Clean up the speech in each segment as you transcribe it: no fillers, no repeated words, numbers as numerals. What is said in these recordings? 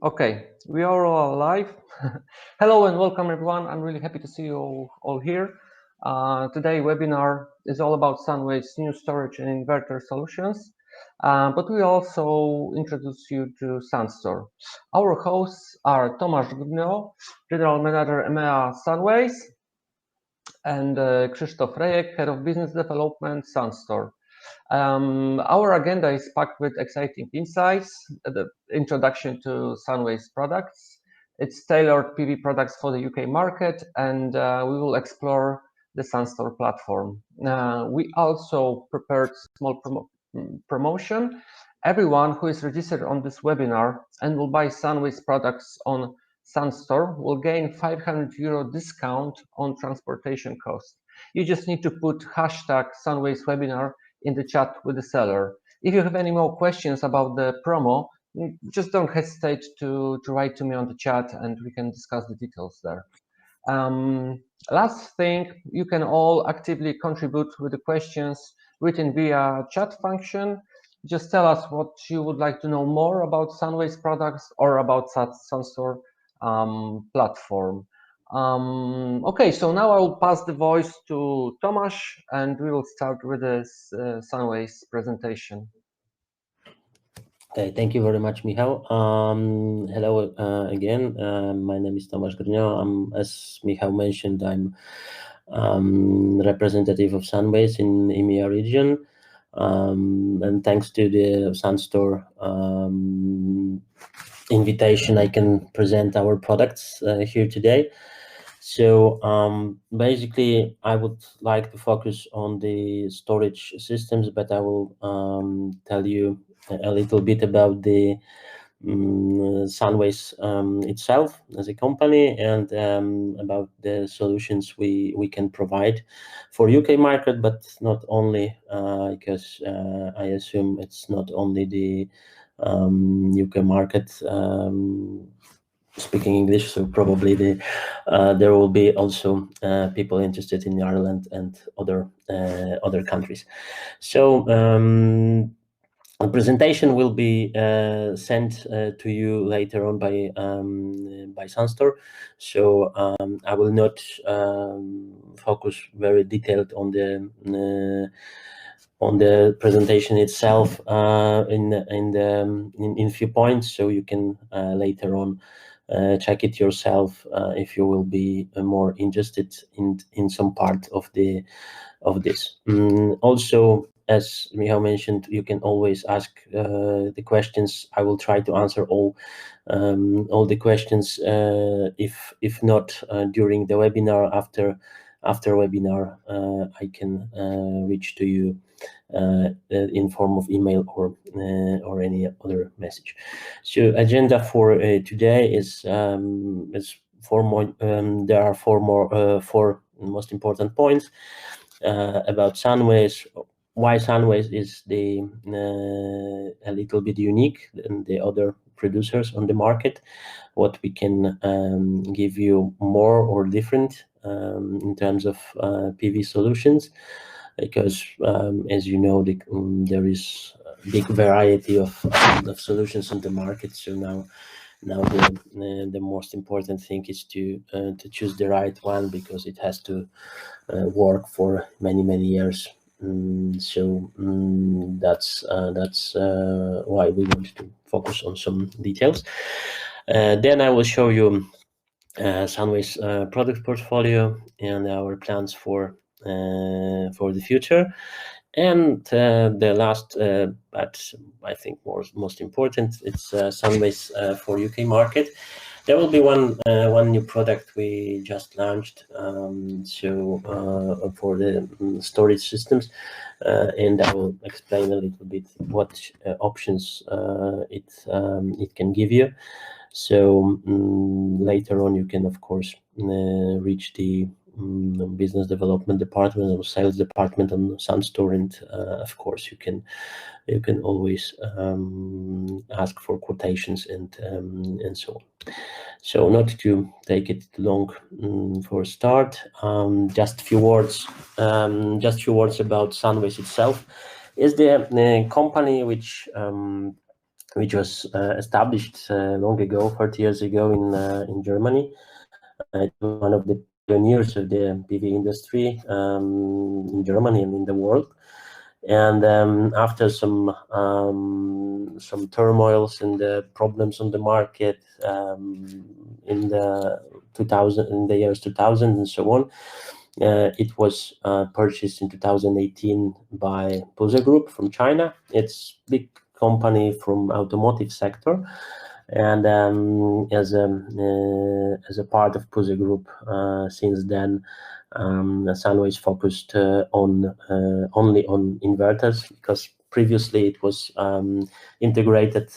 Okay, we are all live. Hello and welcome everyone. I'm really happy to see you all here. Today webinar is all about Sunways new storage and inverter solutions, but we also introduce you to sun.store. Our hosts are Tomasz Grnyo, General Manager EMEA Sunways, and Krzysztof Rejek, Head of Business Development sun.store. Our agenda is packed with exciting insights, the introduction to Sunways products, its tailored PV products for the UK market, and we will explore the sun.store platform. We also prepared small promotion. Everyone who is registered on this webinar and will buy Sunways products on sun.store will gain €500 discount on transportation cost. You just need to put hashtag Sunways webinar in the chat with the seller. If you have any more questions about the promo, just don't hesitate to write to me on the chat and we can discuss the details there. Last thing, you can all actively contribute with the questions written via chat function. Just tell us what you would like to know more about Sunways products or about sun.store platform. Okay, so now I will pass the voice to Tomasz and we will start with this Sunways presentation. Okay, thank you very much, Michał. Hello again. My name is Tomasz Grnyo. As Michał mentioned, I'm representative of Sunways in EMEA region. And thanks to the sun.store invitation, I can present our products here today. So basically, I would like to focus on the storage systems, but I will tell you a little bit about the Sunways itself as a company and about the solutions we can provide for UK market, but not only, because I assume it's not only the UK market speaking English, so probably there will be also people interested in Ireland and other countries. So the presentation will be sent to you later on by sun.store. So I will not focus very detailed on the presentation itself in few points. So you can later on check it yourself if you will be more interested in some part of this. Also, as Michał mentioned, you can always ask the questions. I will try to answer all the questions. If not during the webinar, after webinar, I can reach to you in form of email or any other message. So agenda for today is four more. There are four most important points about Sunways. Why Sunways is a little bit unique than the other producers on the market, what we can give you more or different in terms of PV solutions, because as you know, there is a big variety of solutions on the market. So now the most important thing is to choose the right one, because it has to work for many years. So that's why we want to focus on some details. Then I will show you Sunways product portfolio and our plans for the future. And the last, but I think most important, it's Sunways for UK market. There will be one new product we just launched, so for the storage systems, and I will explain a little bit what options it can give you. So later on, you can of course reach the business development department or sales department on sun.store, and of course you can always ask for quotations and so on. So not to take it long for a start, just few words about Sunways itself. Is the company which which was established long ago, 30 years ago in Germany. It was one of the pioneers of the PV industry in Germany and in the world. And after some turmoils and the problems on the market in the years 2000 and so on, it was purchased in 2018 by Pulse Group from China. It's a big company from automotive sector, and as a part of Pulse Group, since then, Sunways focused only on inverters, because previously it was integrated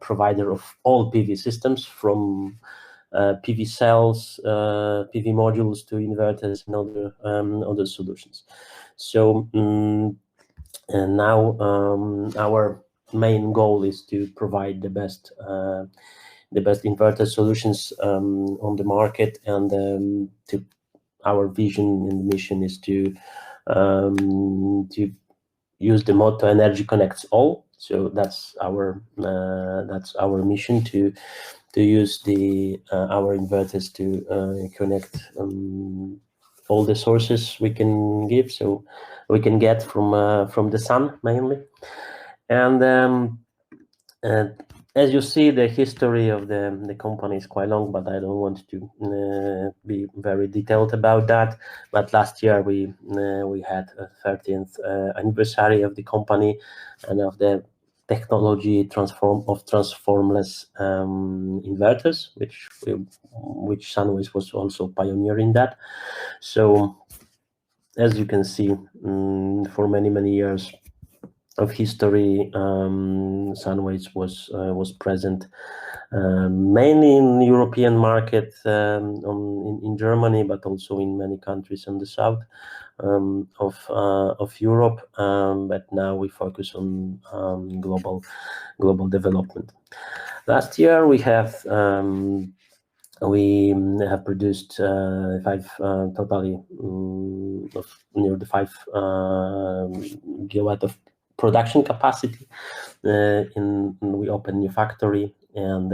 provider of all PV systems, from PV cells, PV modules to inverters and other solutions. So and now our main goal is to provide the best inverter solutions on the market, and our vision and mission is to use the motto "Energy connects all." So that's our mission, to use our inverters to connect all the sources we can give, so we can get from the sun mainly. And as you see, the history of the company is quite long, but I don't want to be very detailed about that. But last year we had a 30th anniversary of the company and of the technology of transformless inverters, which Sunways was also pioneer in that. So as you can see, for many years of history, Sunways was present mainly in European market, in Germany, but also in many countries in the south of Europe. But now we focus on global development. Last year we have produced totally near the 5 gigawatt of production capacity. We opened new factory, and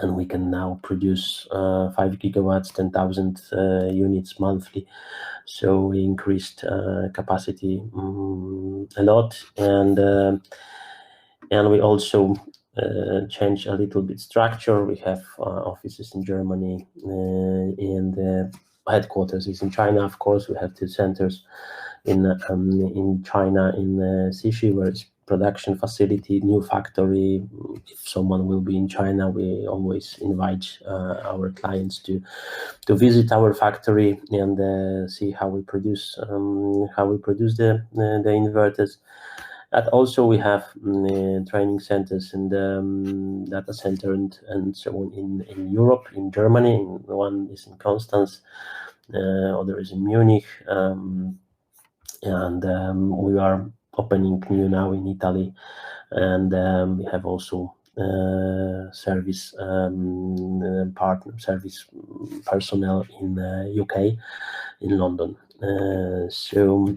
we can now produce 5 gigawatts, 10,000 units monthly. So we increased capacity a lot, and we also changed a little bit structure. We have offices in Germany, and the headquarters is in China. Of course, we have 2 centers in China, in Xixi, where it's production facility, new factory. If someone will be in China, we always invite our clients to visit our factory and see how we produce the inverters. And also we have training centers and data center and so on in Europe, in Germany. One is in Constance, other is in Munich. And we are opening new now in Italy, and we have also service personnel in UK, in London. So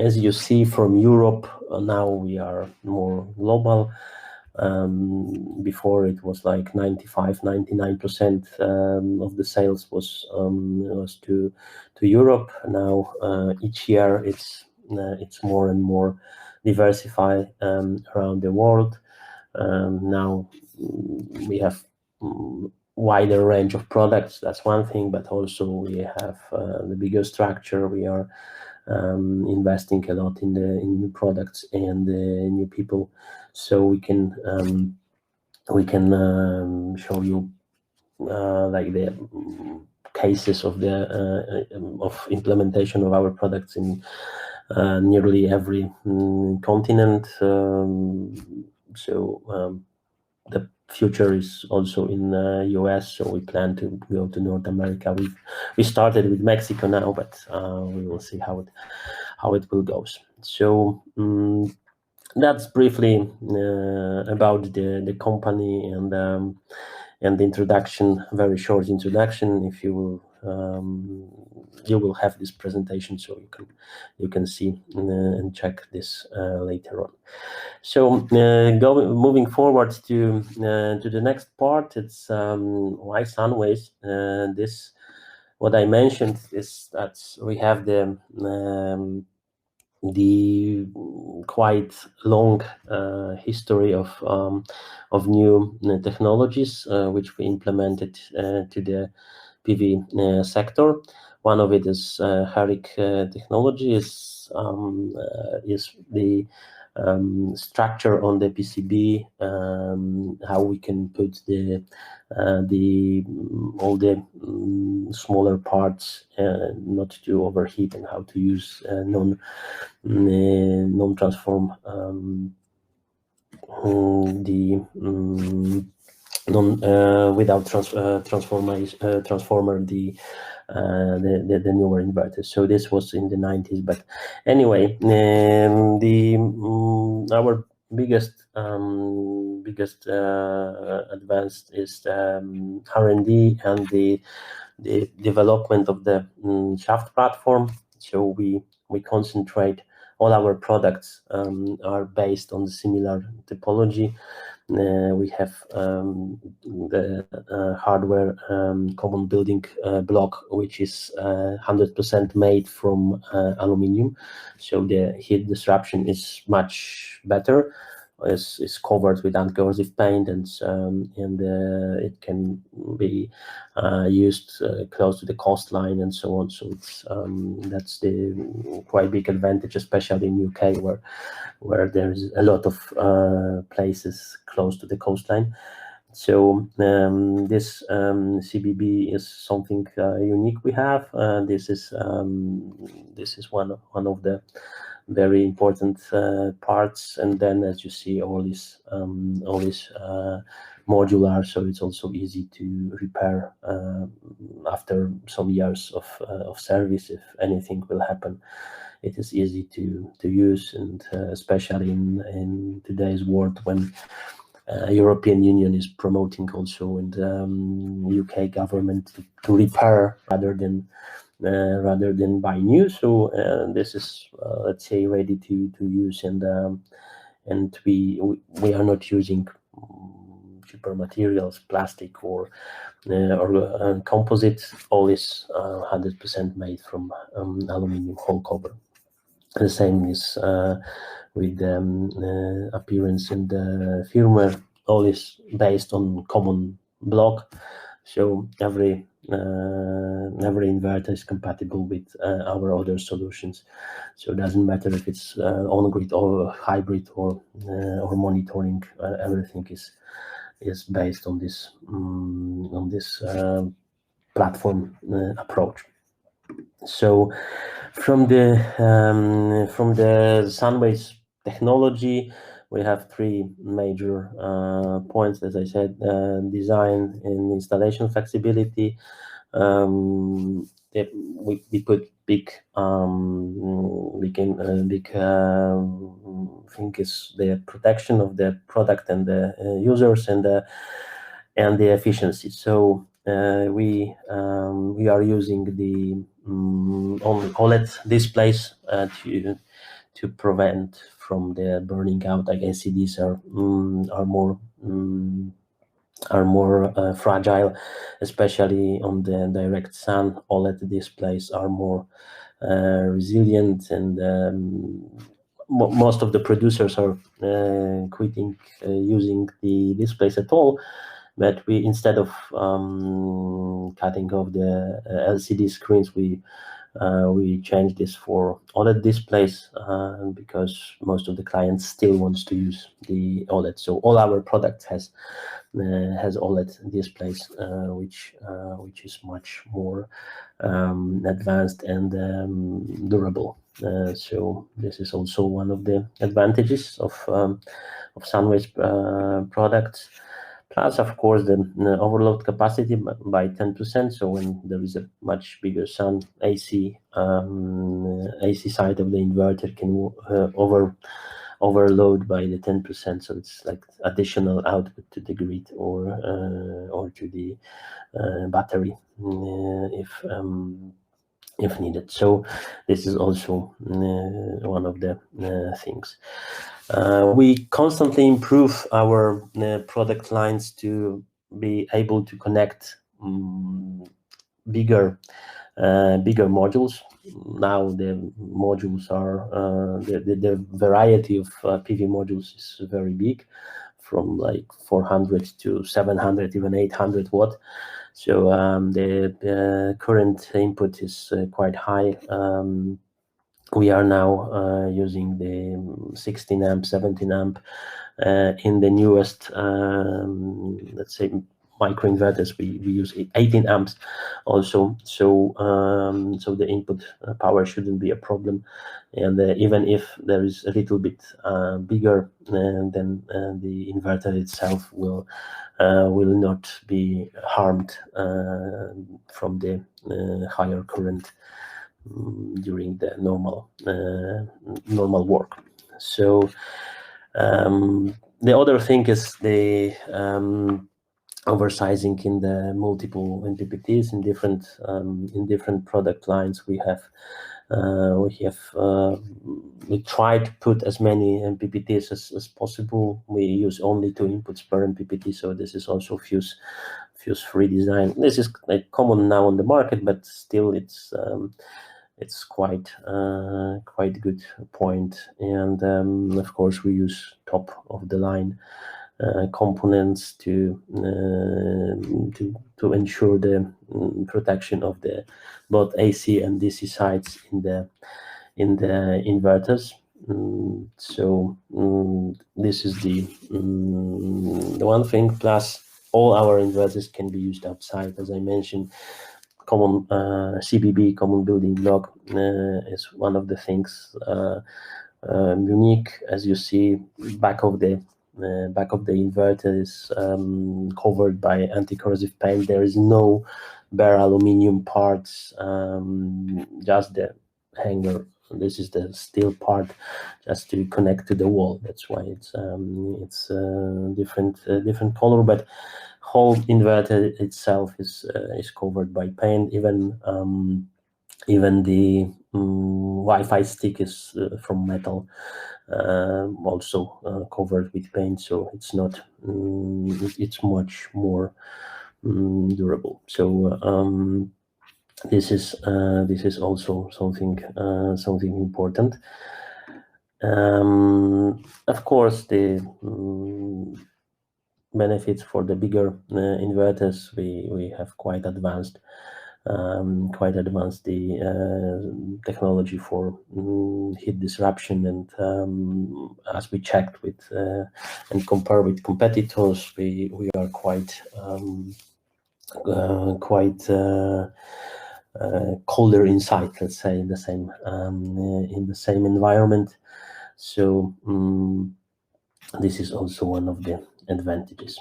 as you see from Europe, now we are more global. Before it was like 99% of the sales was to Europe. Now each year it's more and more diversified around the world. Now we have wider range of products. That's one thing, but also we have the bigger structure. We are investing a lot in new products and new people, so we can show you like the cases of implementation of our products in nearly every continent. The future is also in US, so we plan to go to North America. We started with Mexico now, but we will see how it will go. So that's briefly about the company and the introduction, very short introduction. If you will you will have this presentation, so you can see and check this later on. So moving forward to the next part, it's why Sunways. This, what I mentioned is that we have the quite long history of new technologies which we implemented to the PV sector. One of it is Rejek technology, is the structure on the PCB, how we can put all the smaller parts not to overheat, and how to use non-transform without transformer the newer inverters. So this was in the 90s, but anyway, our biggest advance is R&D and the development of the shaft platform. So we concentrate, all our products are based on the similar topology. We have the hardware common building block, which is 100% made from aluminium, so the heat disruption is much better. Is covered with anti-corrosive paint, and it can be used close to the coastline and so on. So it's that's the quite big advantage, especially in UK, where there's a lot of places close to the coastline. So this CBB is something unique we have. This is one of the very important parts, and then, as you see, all this modular, so it's also easy to repair after some years of service. If anything will happen, it is easy to use, and especially in today's world, when European Union is promoting also, and UK government to repair rather than buy new. So this is let's say ready to use, and we are not using cheaper materials, plastic or composite. All is 100% made from aluminium whole cover. The same is with the appearance and the firmware. All is based on common block, so every inverter is compatible with our other solutions. So it doesn't matter if it's on-grid or hybrid or monitoring. Everything is based on this platform approach. So from the Sunways technology, we have three major points, as I said: design and installation flexibility. We put big thing is the protection of the product and the users, and the efficiency. So we are using the OLED displays to prevent from the burning out. I can see these are more fragile, especially on the direct sun. OLED displays are more resilient, and most of the producers are quitting using the displays at all. But we, instead of cutting off the LCD screens, we changed this for OLED displays because most of the clients still wants to use the OLED. So all our product has OLED displays, which is much more advanced and durable. So this is also one of the advantages of Sunways products. Plus, of course, the overload capacity by 10%. So when there is a much bigger sun, AC side of the inverter can overload by the 10%. So it's like additional output to the grid or to the battery if needed. So this is also one of the things. We constantly improve our product lines to be able to connect bigger modules. Now the modules are the variety of PV modules is very big, from like 400 to 700, even 800 watt. So the current input is quite high. We are now using the 16 amp, 17 amp in the newest, let's say, microinverters. We use 18 amps also. So so the input power shouldn't be a problem. And even if there is a little bit bigger, then the inverter itself will not be harmed from the higher current during the normal work. So the other thing is the oversizing in the multiple MPPTs in different product lines. We try to put as many MPPTs as possible. We use only 2 inputs per MPPT, so this is also fuse-free design. This is like common now on the market, but still it's quite good point. And of course we use top of the line components to ensure the protection of the both AC and DC sides in the inverters. So this is the one thing. Plus, all our inverters can be used outside, as I mentioned. Common CBB, common building block, is one of the things unique. As you see, back of the inverter is covered by anti-corrosive paint. There is no bare aluminum parts, just the hanger. This is the steel part, just to connect to the wall. That's why it's different color, but whole inverter itself is covered by paint. Even the Wi-Fi stick is from metal, also covered with paint. So it's not it's much more durable. So this is also something important. Of course, the benefits for the bigger inverters, we have quite advanced the technology for heat disruption. And as we checked with and compare with competitors, we are quite colder inside, let's say, in the same environment. So this is also one of the advantages.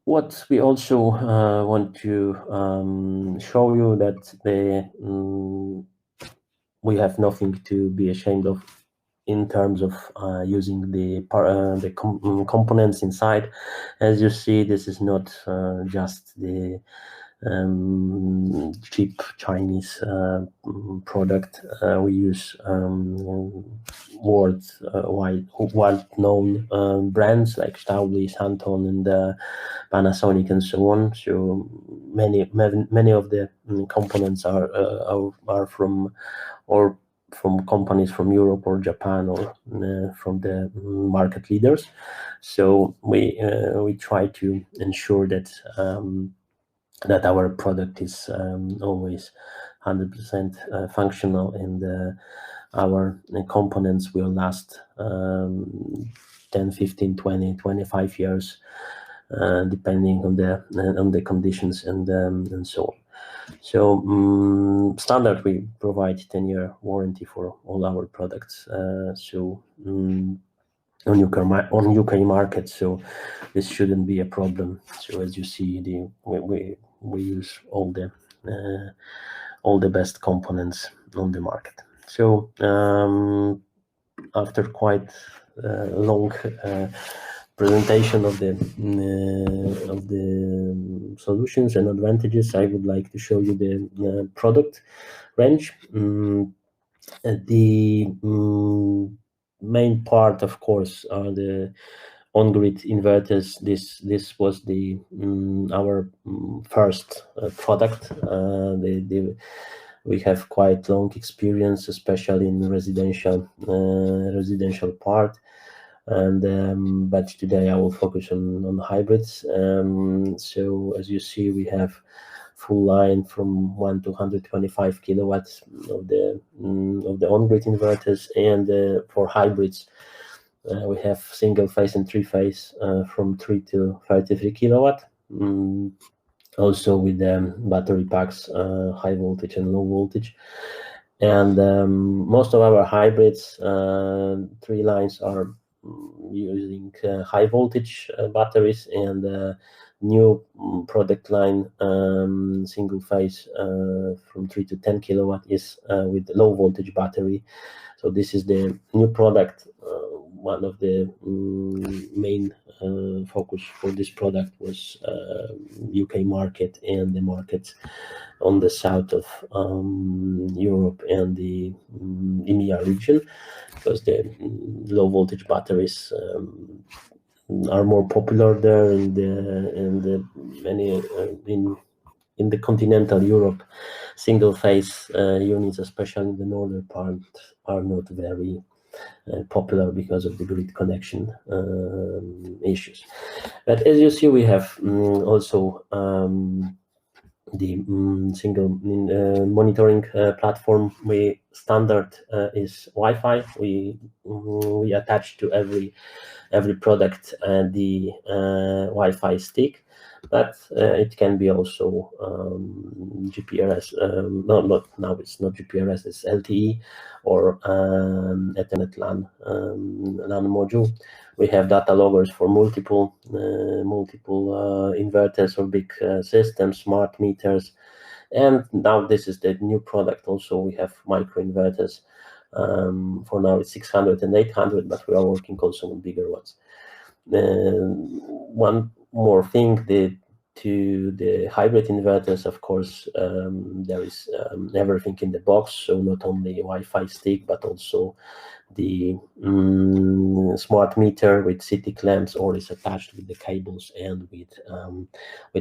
What we also want to show you that we have nothing to be ashamed of in terms of using the components inside. As you see, this is not just the cheap Chinese product. We use world-known brands like Staubli, Santon, and Panasonic, and so on. So many of the components are from companies from Europe or Japan, or from the market leaders. So we try to ensure that that our product is always 100% functional, and our components will last 10, 15, 20, 25 years, depending on the conditions and so on. So standard, we provide 10-year warranty for all our products. So on UK market, so this shouldn't be a problem. So as you see, we use all the best components on the market. So after quite long presentation of the solutions and advantages, I would like to show you the product range. The main part, of course, are the on-grid inverters. This was the our first product. We have quite long experience, especially in residential part, and but today I will focus on hybrids. So as you see, we have full line from 1 to 125 kilowatts of the on-grid inverters, and for hybrids we have single phase and three phase from 3 to 33 kilowatt. Also with battery packs, high voltage and low voltage. And most of our hybrids, 3 lines are using high voltage batteries, and new product line, single phase from 3 to 10 kilowatt is with low voltage battery. So this is the new product. One of the main focus for this product was UK market and the markets on the south of Europe and the EMEA region, because the low voltage batteries are more popular there, in the continental Europe. Single phase units, especially in the northern part, are not very popular because of the grid connection issues. But as you see, we have also the single monitoring platform. We standard is Wi-Fi. We attach to every product the Wi-Fi stick, but it can be also GPRS. Not now. It's not GPRS. It's LTE or Ethernet LAN module. We have data loggers for multiple inverters or big systems, smart meters, and now this is the new product. Also, we have micro inverters. For now, it's 600 and 800, but we are working also on bigger ones. One more thing, to the hybrid inverters, of course, there is everything in the box. So not only Wi-Fi stick, but also the smart meter with city clamps, or is attached with the cables and with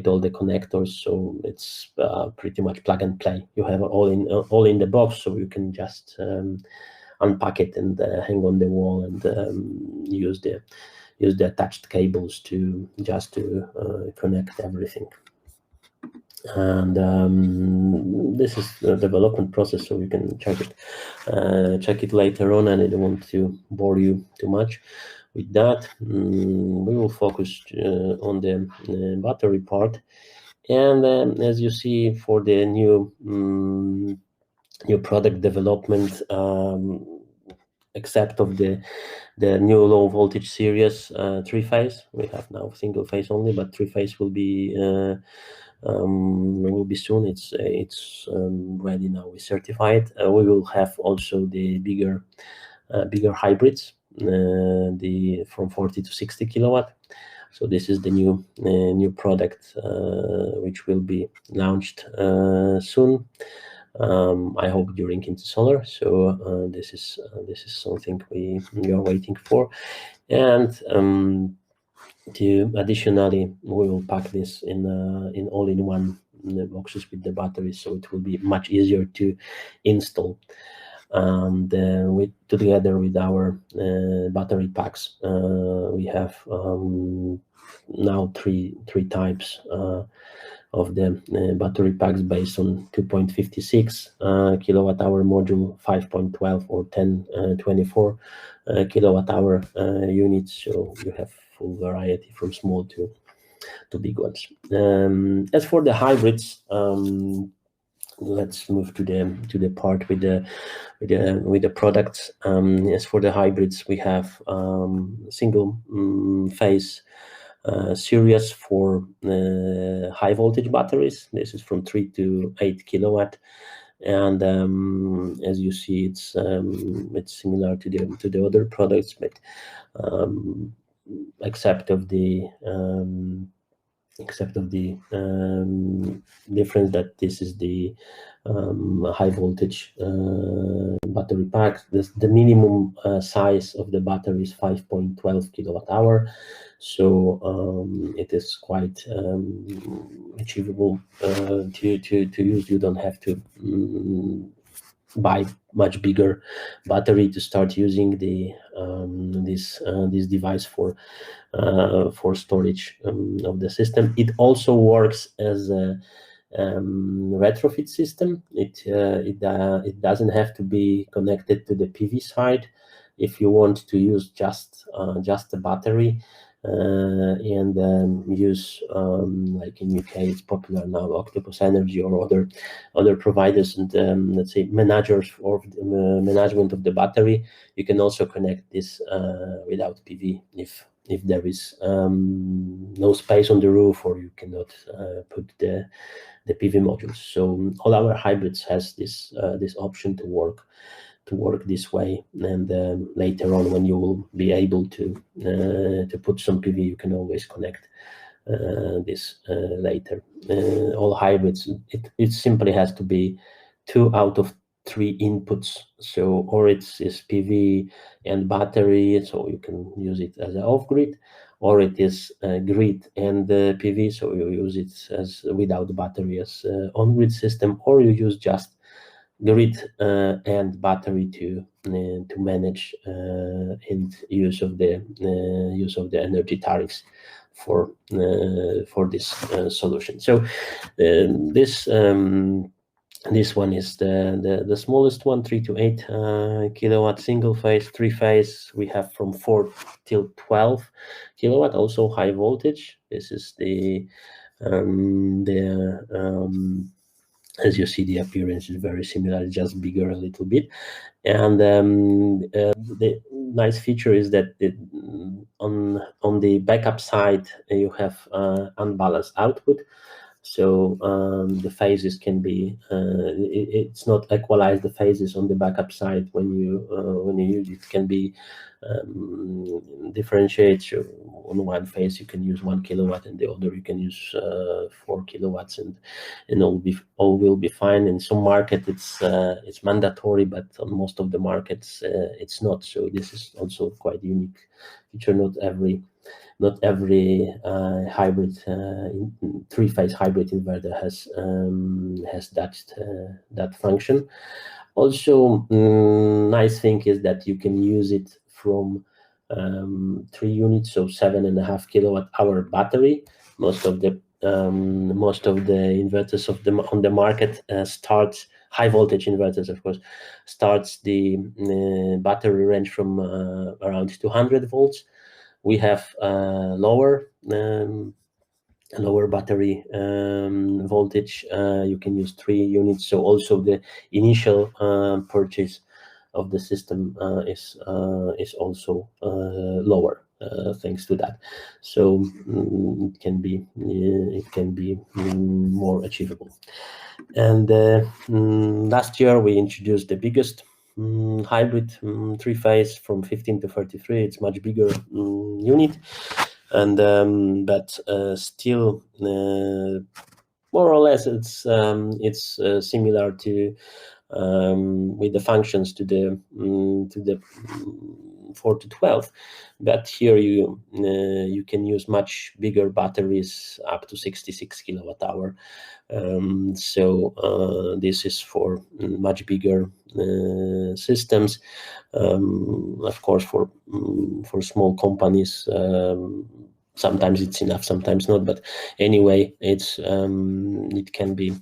all the connectors. So it's pretty much plug and play. You have all in the box, so you can just unpack it and hang on the wall and use the attached cables to connect everything. And this is the development process, so you can check it later on, and I don't want to bore you too much with that. We will focus on the battery part, and as you see, for the new product development, except of the new low voltage series 3-phase, we have now single phase only, but 3-phase will be soon. It's ready now. We certify it. We will have also the bigger hybrids, the from 40 to 60 kilowatt. So this is the new product which will be launched soon. I hope during Intersolar. So this is something we are waiting for, and additionally, we will pack this in all-in-one boxes with the batteries, so it will be much easier to install. And together with our battery packs, we have now three types of the battery packs based on 2.56 kilowatt hour module, 5.12 or 1024 kilowatt hour units. So you have full variety from small to big ones. As for the hybrids, let's move to the part with the products. As for the hybrids, we have single phase series for high voltage batteries. This is from 3 to 8 kilowatt, and as you see, it's similar to the other products, but except of the difference that this is the high voltage battery pack. The minimum size of the battery is 5.12 kilowatt hour, so it is quite achievable to use. You don't have to buy much bigger battery to start using this device for storage of the system. It also works as a retrofit system. It doesn't have to be connected to the PV side. If you want to use just the battery and use like in UK it's popular now, Octopus Energy or other providers and let's say managers for the management of the battery, you can also connect this without PV if there is no space on the roof, or you cannot put the PV modules. So all our hybrids has this option to work this way, and later on when you will be able to put some PV, you can always connect this later. All hybrids, it simply has to be 2 out of 3 inputs, so or it's PV and battery, so you can use it as an off-grid, or it is grid and PV, so you use it as without battery as on-grid system, or you use just grid and battery to manage and use of the energy tariffs for this solution. So this one is the smallest one, 3 to 8 kilowatt single phase. 3 phase we have from 4 till 12 kilowatt, also high voltage. This is as you see, the appearance is very similar, just bigger a little bit. And the nice feature is that on the backup side you have unbalanced output. So the phases can be it's not equalized. The phases on the backup side when you use it can be differentiate. So on one phase you can use 1 kilowatt, and the other you can use 4 kilowatts, and all will be fine. In some market it's mandatory, but on most of the markets it's not. So this is also quite unique feature. Not every hybrid 3-phase hybrid inverter has that function. Also, nice thing is that you can use it from 3 units, so 7.5 kilowatt hour battery. Most of the inverters on the market starts high voltage inverters, of course, starts the battery range from around 200 volts. We have lower battery voltage. You can use 3 units, so also the initial purchase of the system is also lower thanks to that. So it can be more achievable. And last year we introduced the biggest hybrid 3-phase from 15 to 33. It's much bigger unit, and but still more or less it's similar to with the functions to the 4 to 12, but here you can use much bigger batteries up to 66 kilowatt hour. So this is for much bigger systems. Of course, for small companies, sometimes it's enough, sometimes not. But anyway, it can be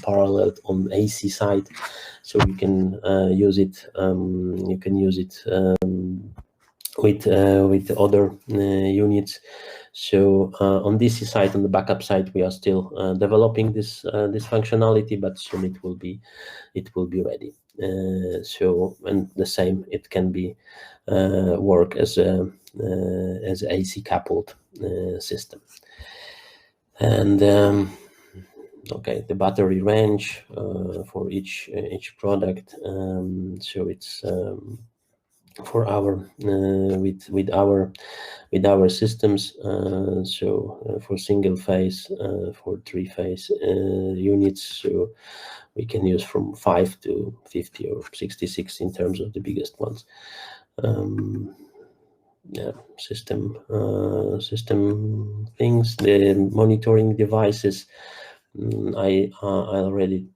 paralleled on AC side, so you can use it. You can use it with other units. So on DC side, on the backup side, we are still developing this functionality, but soon it will be ready. So, and the same, it can be work as a AC coupled system. And Okay, the battery range for each product. So it's for our with our systems. So for single phase, for 3-phase units, so we can use from 5 to 50 or 66 in terms of the biggest ones. Yeah, system things, the monitoring devices. I already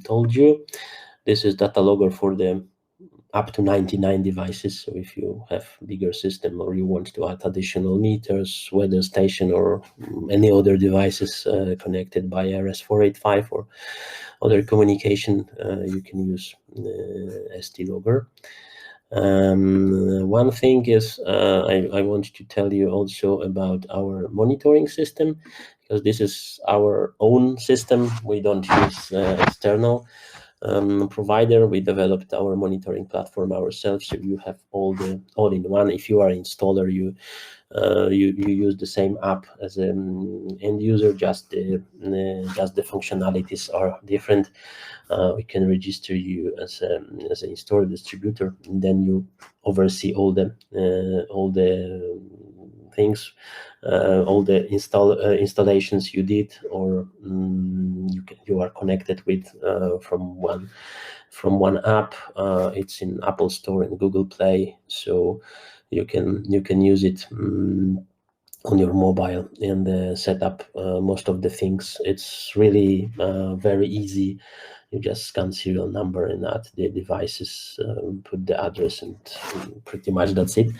told you. This is data logger for the up to 99 devices. So if you have bigger system or you want to add additional meters, weather station, or any other devices connected by RS485 or other communication, you can use ST logger. One thing is I want to tell you also about our monitoring system, because this is our own system. We don't use external provider. We developed our monitoring platform ourselves, so you have all in one. If you are an installer, you use the same app as an end user, just the functionalities are different. We can register you as an installer distributor, and then you oversee all the things, all the installations you did, or you are connected with from one app. It's in Apple Store and Google Play, so you can use it on your mobile and set up most of the things. It's really very easy. You just scan serial number and add the devices, put the address, and pretty much that's it.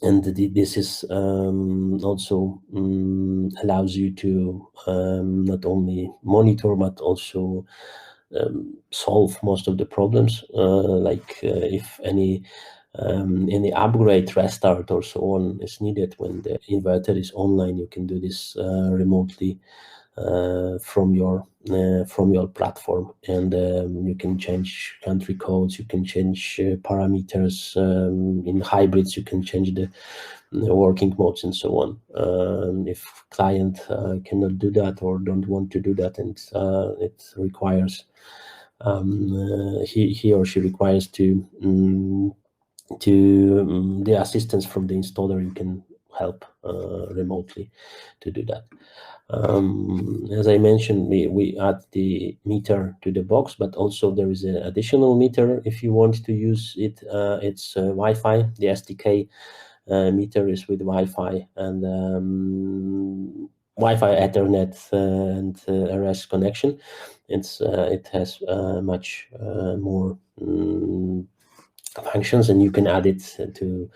And this is also allows you to not only monitor but also solve most of the problems, like if any upgrade, restart, or so on is needed when the inverter is online. You can do this remotely from your platform, and you can change country codes, you can change parameters. In hybrids, you can change the working modes and so on. If client cannot do that or don't want to do that, and it requires he or she requires to the assistance from the installer, you can help remotely to do that. As I mentioned, we add the meter to the box, but also there is an additional meter if you want to use it. It's Wi-Fi. The SDK meter is with Wi-Fi and Wi-Fi, Ethernet, and RS connection. It has much more functions, and you can add it to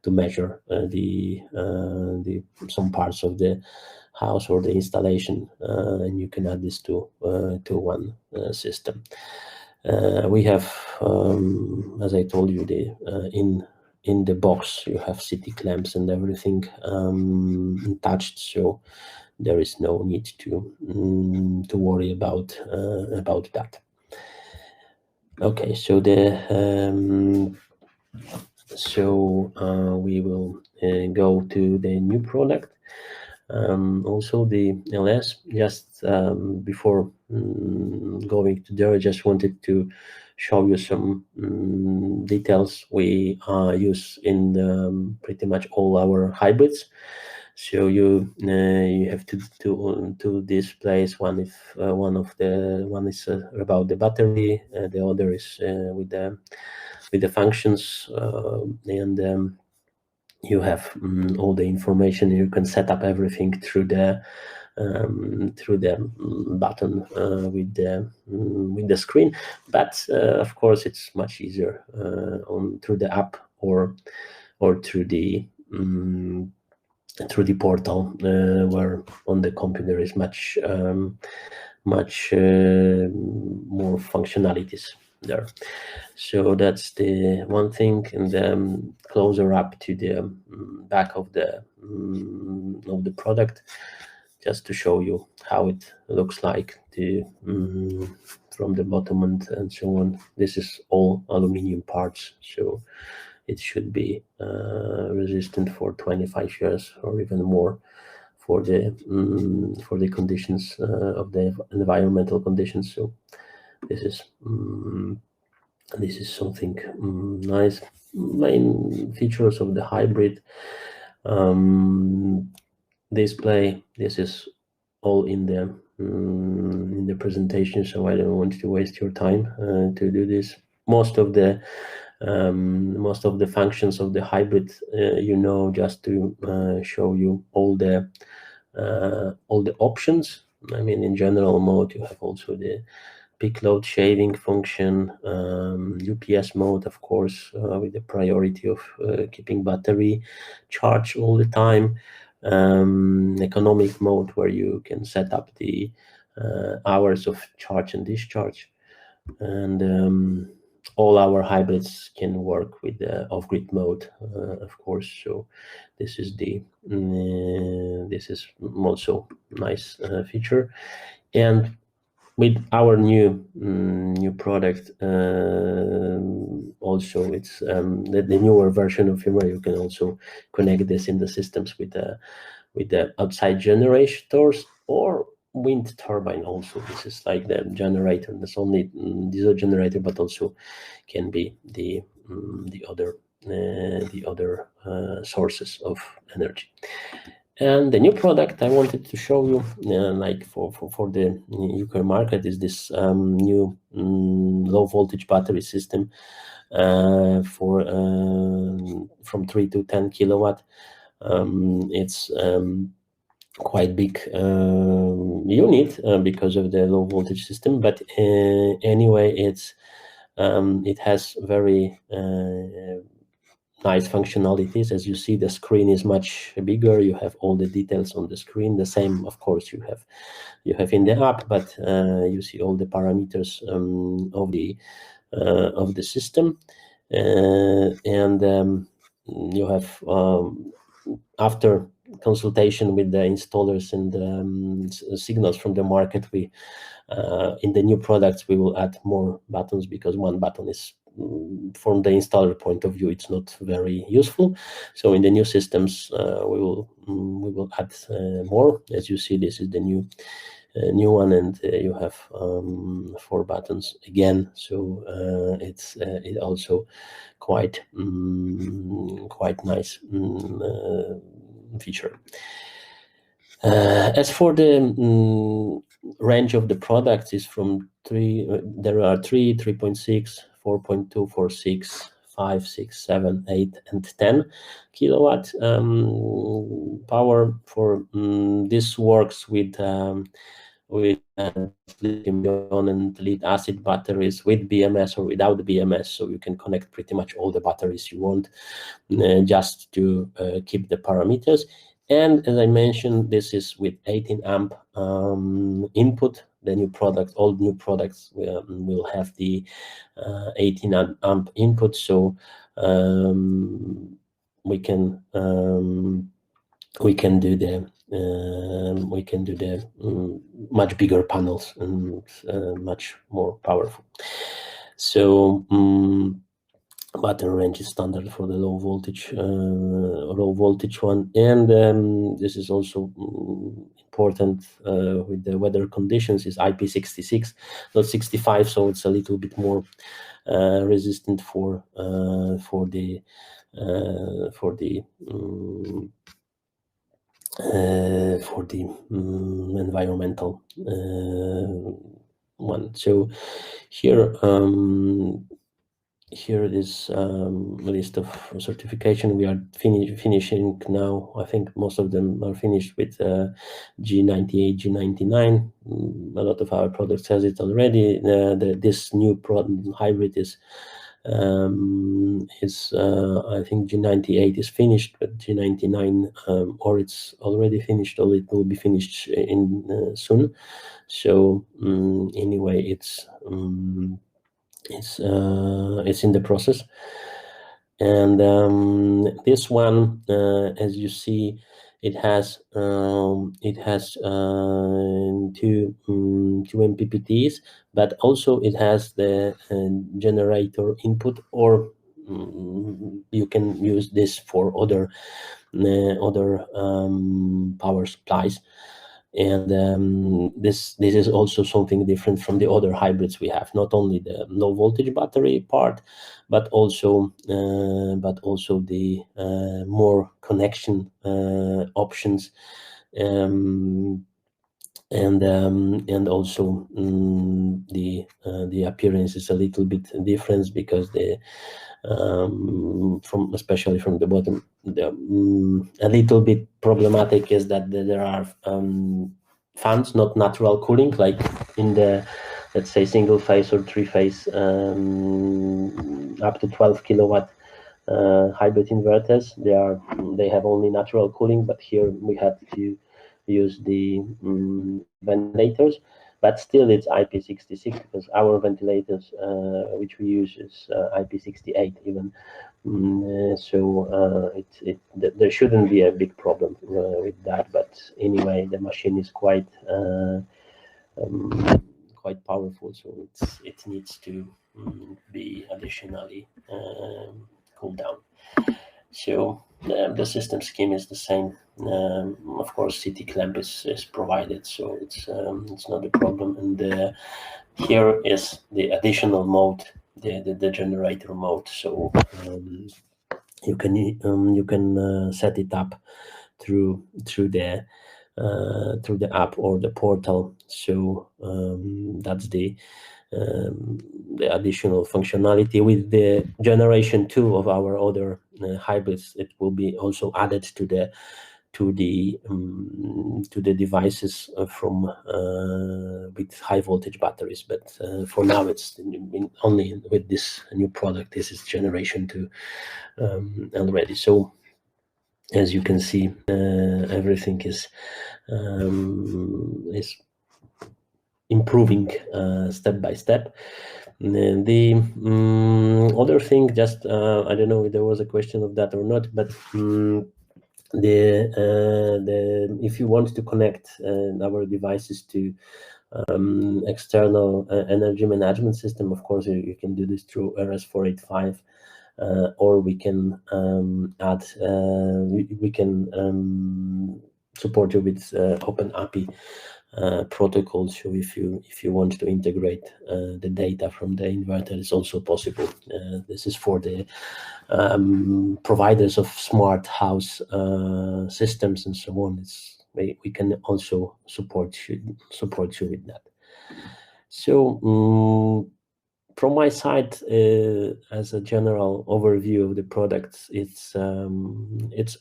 measure the some parts of the house or the installation, and you can add this to one system. We have, as I told you, the in the box you have city clamps and everything attached, so there is no need to worry about that. Okay, so we will go to the new product. Also the LS. Just before going to there, I just wanted to show you some details we use in pretty much all our hybrids. So you have two displays. One is about the battery, the other is with the functions, and you have all the information. You can set up everything through the button with the screen, but of course it's much easier through the app or through the portal, where on the computer is much more functionalities there. So that's the one thing. And then closer up to the back of the product, just to show you how it looks like from the bottom and so on. This is all aluminum parts, so it should be resistant for 25 years or even more for the conditions of the environmental conditions. So this is something nice. Main features of the hybrid display. This is all in the presentation, so I don't want to waste your time to do this. Most of the functions of the hybrid, just to show you all the options. I mean, in general mode, you have also the peak load shaving function, UPS mode, of course, with the priority of keeping battery charged all the time. Economic mode, where you can set up the hours of charge and discharge, and all our hybrids can work with the off-grid mode, of course. So this is this is also nice feature. And with our new product, also it's the newer version of EMEA, you can also connect this in the systems with the outside generators or wind turbine. Also, this is like the generator. That's only diesel generator, but also can be the other sources of energy. And the new product I wanted to show you, like for the UK market, is this new low voltage battery system for from 3 to 10 kilowatt. It's quite big unit because of the low voltage system, but anyway, it has very nice functionalities. As you see, the screen is much bigger. You have all the details on the screen. The same, of course, you have in the app, but you see all the parameters of the system, and you have after consultation with the installers and signals from the market, we in the new products we will add more buttons, because one button is from the installer point of view, it's not very useful. So in the new systems, we will add more. As you see, this is the new one, and you have 4 buttons again. So it's also quite nice feature. As for the range of the products, is from 3. There are 3, 3.6, 4.2, 4.6, 5, 6, 7, 8, and 10 kilowatt power. For this works with lithium-ion and lead-acid batteries, with BMS or without BMS. So you can connect pretty much all the batteries you want, just to keep the parameters. And as I mentioned, this is with 18 amp input. The new product, all new products will have the 18 amp input. So we can do the much bigger panels and much more powerful. So battery range is standard for the low voltage one, and this is also important with the weather conditions, is IP66, not 65, so it's a little bit more resistant for the environmental one. So here here is a list of certification. We are finishing now. I think most of them are finished with G98, G99. A lot of our products has it already. This new hybrid is I think G98 is finished, but G99 or it's already finished, or it will be finished in soon. So anyway, it's in the process. And this one, as you see, it has 2 MPPTs, but also it has the generator input, or you can use this for other power supplies. And this is also something different from the other hybrids we have. Not only the low voltage battery part, but also the more connection options, and also the appearance is a little bit different, because the especially from the bottom, a little bit problematic is that there are fans, not natural cooling, like in the, let's say, single phase or three phase up to 12 kilowatt hybrid inverters. They have only natural cooling, but here we have to use the ventilators. But still, it's IP66, because our ventilators, which we use, is IP68 even. So there shouldn't be a big problem with that. But anyway, the machine is quite powerful, so it needs to be additionally cooled down. So the system scheme is the same. Of course, CT clamp is provided, so it's not a problem. And here is the additional mode, the generator mode. So you can set it up through the app or the portal. So that's the additional functionality. With the generation 2 of our other hybrids, it will be also added to the devices from with high voltage batteries. But for now, it's only with this new product. This is generation 2 already. So as you can see, everything is improving step by step. The other thing, just I don't know if there was a question of that or not, but if you want to connect our devices to external energy management system, of course you can do this through RS485, or we can add we can support you with Open API protocol. So if you want to integrate the data from the inverter, it's also possible. This is for the providers of smart house systems and so on. We can also support you with that. So from my side, as a general overview of the products, it's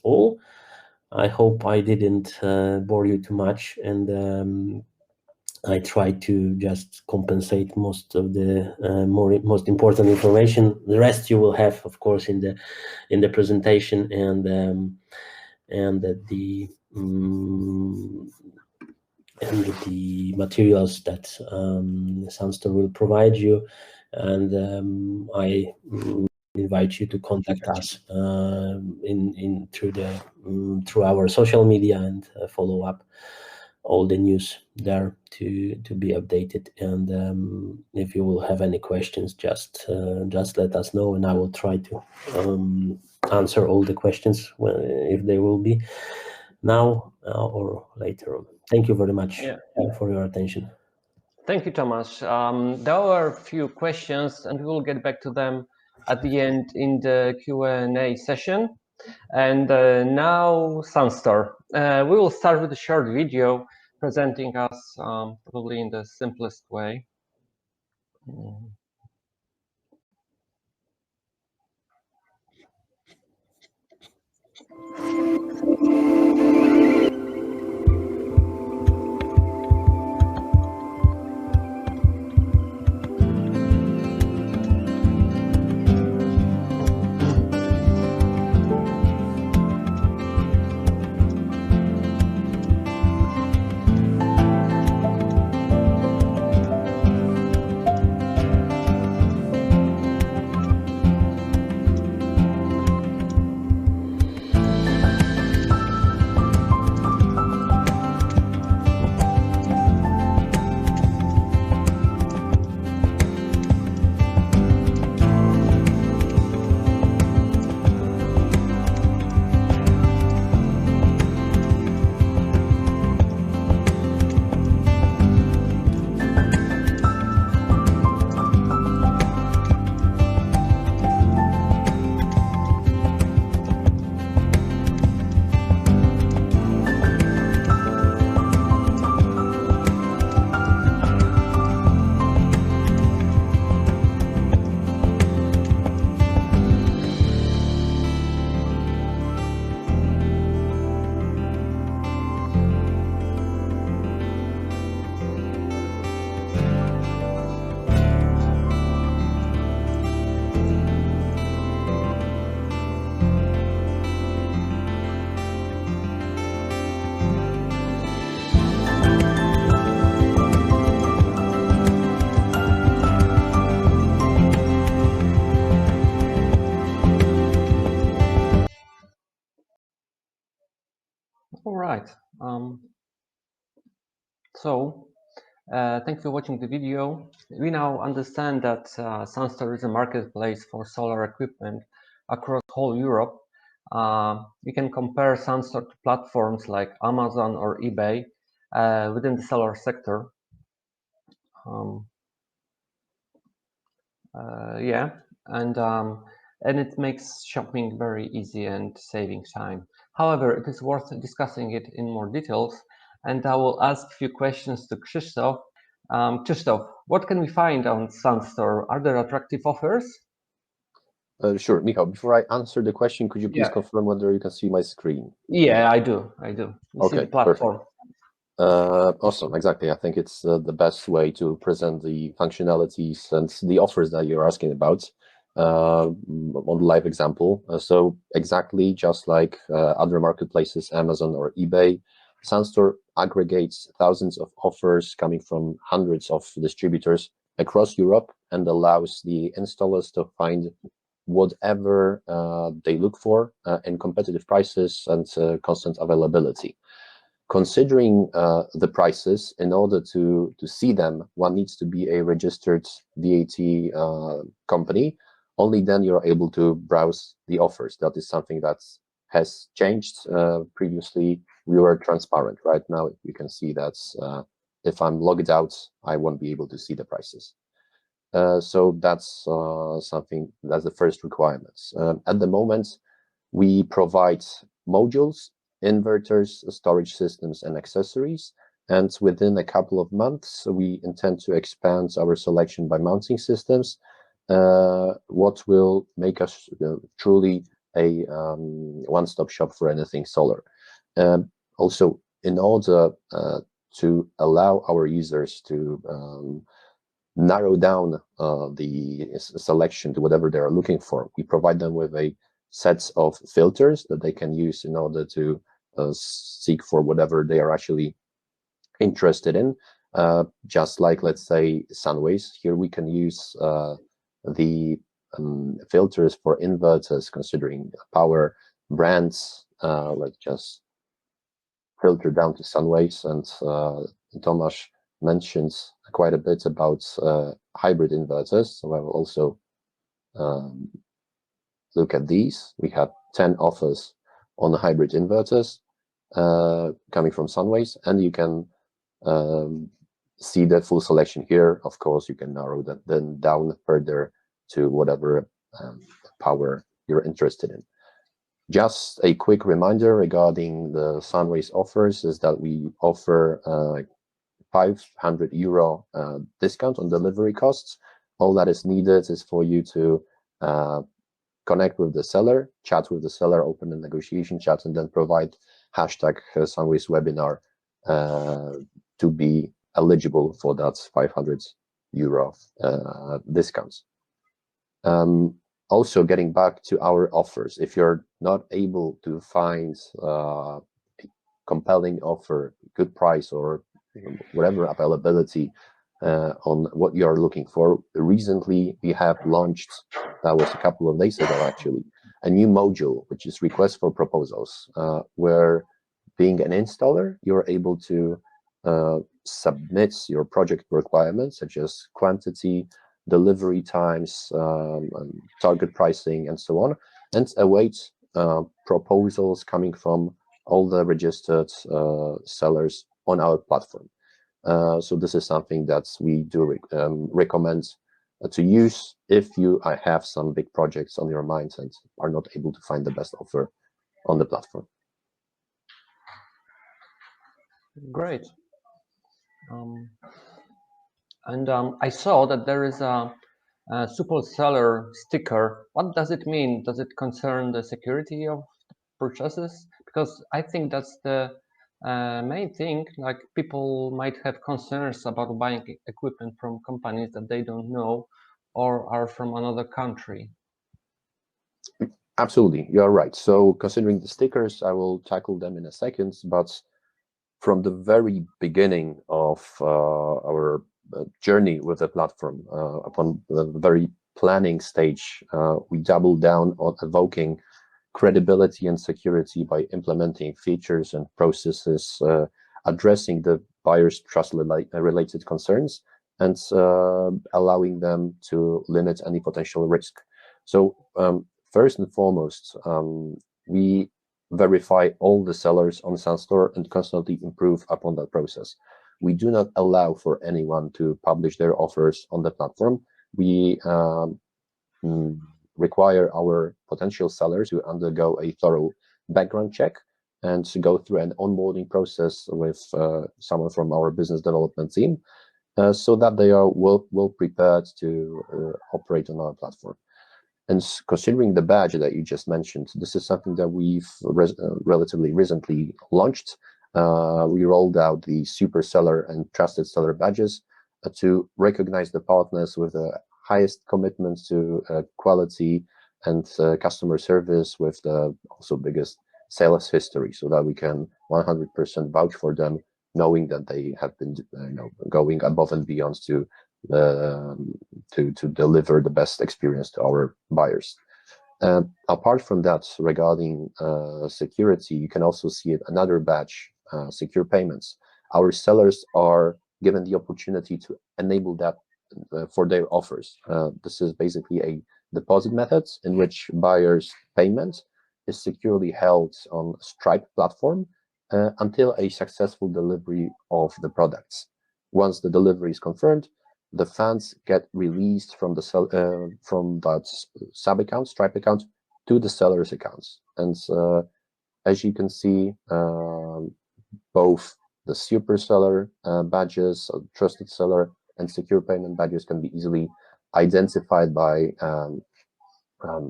all. I hope I didn't bore you too much, and I try to just compensate most of the most important information. The rest you will have, of course, in the presentation, and the materials that sun.store will provide you. And I invite you to contact us through our social media, and follow up all the news there to be updated. And if you will have any questions, just let us know, and I will try to answer all the questions if they will be now or later on. Thank you very much for your attention. Thank you, Tomasz. There were a few questions, and we will get back to them at the end in the Q&A session. And now sun.store. We will start with a short video presenting us probably in the simplest way. All right. Thanks for watching the video. We now understand that sun.store is a marketplace for solar equipment across whole Europe. You can compare sun.store to platforms like Amazon or eBay within the solar sector. Yeah, and it makes shopping very easy and saving time. However, it is worth discussing it in more details, and I will ask a few questions to Krzysztof. Krzysztof, what can we find on sun.store? Are there attractive offers? Sure, Michał, before I answer the question, could you please confirm whether you can see my screen? Yeah, I do. You see the platform. Perfect. Awesome, exactly. I think it's the best way to present the functionalities and the offers that you're asking about on the live example. So exactly just like other marketplaces, Amazon or eBay, sun.store aggregates thousands of offers coming from hundreds of distributors across Europe and allows the installers to find whatever they look for in competitive prices and constant availability. Considering the prices, in order to see them, one needs to be a registered VAT company. Only then you're able to browse the offers. That is something that has changed. Previously, we were transparent. Right now, you can see that if I'm logged out, I won't be able to see the prices. So that's something, that's the first requirements. At the moment, we provide modules, inverters, storage systems, and accessories. And within a couple of months, we intend to expand our selection by mounting systems, what will make us truly a one-stop shop for anything solar. Also, in order to allow our users to narrow down the selection to whatever they are looking for, we provide them with a sets of filters that they can use in order to seek for whatever they are actually interested in. Just like, let's say, Sunways, here we can use the filters for inverters, considering power brands. Let's just filter down to Sunways, and Tomasz mentions quite a bit about hybrid inverters, so I will also look at these. We have 10 offers on the hybrid inverters coming from Sunways, and you can see the full selection here. Of course, you can narrow that then down further to whatever power you're interested in. Just a quick reminder regarding the Sunways offers is that we offer €500 discount on delivery costs. All that is needed is for you to connect with the seller, chat with the seller, open the negotiation chat, and then provide hashtag Sunways webinar to be eligible for that €500 discounts. Also, getting back to our offers, if you're not able to find a compelling offer, good price, or whatever availability on what you are looking for, recently we have launched, that was a couple of days ago actually, a new module, which is request for proposals, where being an installer, you're able to submit your project requirements, such as quantity, delivery times, target pricing, and so on, and await proposals coming from all the registered sellers on our platform. So this is something that we do recommend to use if you have some big projects on your mind and are not able to find the best offer on the platform. Great. I saw that there is a super seller sticker. What does it mean? Does it concern the security of purchases? Because I think that's the main thing. Like, people might have concerns about buying equipment from companies that they don't know or are from another country. Absolutely, you're right. So considering the stickers, I will tackle them in a second, but from the very beginning of our journey with the platform, upon the very planning stage, we doubled down on evoking credibility and security by implementing features and processes addressing the buyer's trust-related concerns and allowing them to limit any potential risk. So first and foremost, we verify all the sellers on sun.store and constantly improve upon that process. We do not allow for anyone to publish their offers on the platform. We require our potential sellers to undergo a thorough background check and to go through an onboarding process with someone from our business development team so that they are well prepared to operate on our platform. And considering the badge that you just mentioned, this is something that we've relatively recently launched. We rolled out the super seller and trusted seller badges to recognize the partners with the highest commitments to quality and customer service with the also biggest sales history, so that we can 100% vouch for them, knowing that they have been going above and beyond to deliver the best experience to our buyers. Apart from that, regarding security, you can also see another badge, secure payments. Our sellers are given the opportunity to enable that for their offers. This is basically a deposit method in which buyers' payment is securely held on Stripe platform until a successful delivery of the products. Once the delivery is confirmed, the funds get released from the from that sub account, Stripe account, to the seller's accounts. And as you can see, both the super seller badges, trusted seller, and secure payment badges can be easily identified by